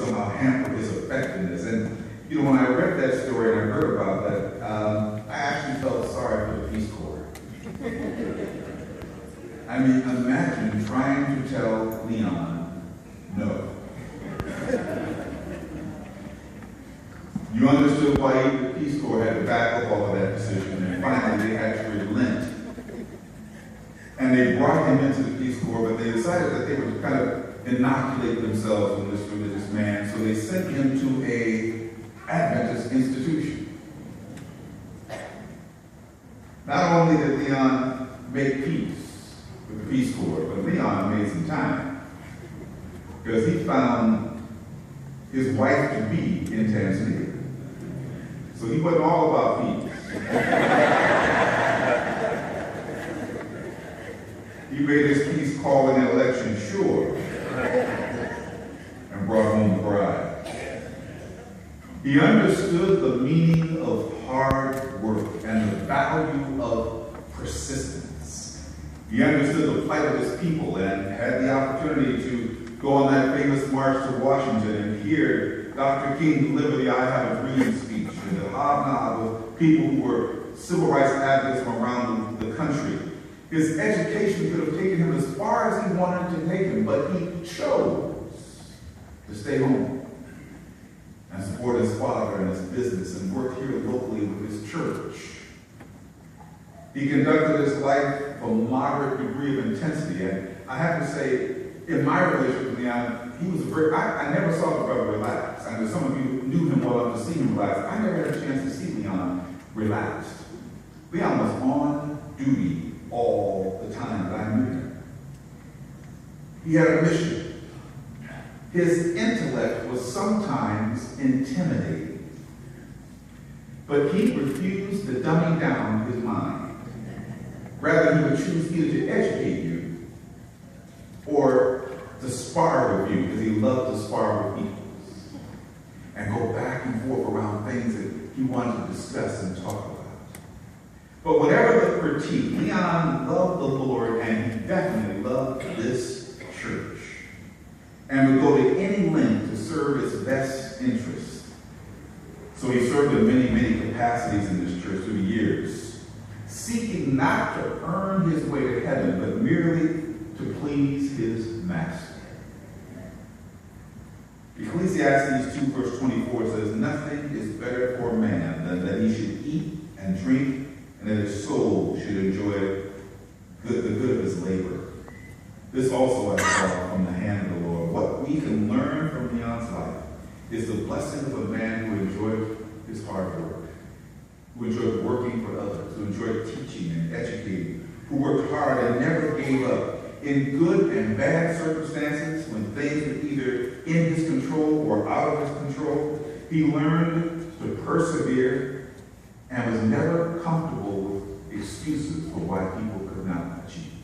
somehow hampered his effectiveness. And, you know, when I read that story and I heard about that, I actually felt sorry for the Peace Corps. I mean, imagine trying to tell Leon no. You understood why the Peace Corps had to back up off of that decision, and finally they had to relent. And they brought him into the Peace Corps, but they decided that they would kind of inoculate themselves with this religious man, so they sent him to an Adventist institution. Not only did Leon make peace with the Peace Corps, but Leon made some time, because he found his wife to be in Tanzania. So he wasn't all about peace. He made his peace calling and election sure and brought home the bride. He understood the meaning of hard work and the value of persistence. He understood the plight of his people and had the opportunity to go on that famous march to Washington and hear Dr. King deliver the I Have a Dream speech and the hobnob with people who were civil rights advocates from around the country. His education could have taken him as far as he wanted to take him, but he chose to stay home and support his father and his business and work here locally with his church. He conducted his life with a moderate degree of intensity, and I have to say, in my relationship with Leon, he was I never saw the brother relax. I know some of you knew him well enough to see him relax. I never had a chance to see Leon relaxed. Leon was on duty all the time that I knew him. He had a mission. His intellect was sometimes intimidating, but he refused to dummy down his mind. Rather, he would choose either to educate you or to spar with you, because he loved to spar with people and go back and forth around things that he wanted to discuss and talk about. But whatever the critique, Leon loved the Lord, and he definitely loved this church and would go to any length to serve its best interests. So he served in many, many capacities in this church through the years, seeking not to earn his way to heaven, but merely to please his master. Ecclesiastes 2 verse 24 says, "Nothing is better for man than that he should eat and drink, and that his soul should enjoy the good of his labor." This also I saw from the hand of the Lord. What we can learn from Leon's life is the blessing of a man who enjoyed his hard work, who enjoyed working for others, who enjoyed teaching and educating, who worked hard and never gave up. In good and bad circumstances, when things were either in his control or out of his control, he learned to persevere and was never comfortable with excuses for why people could not achieve.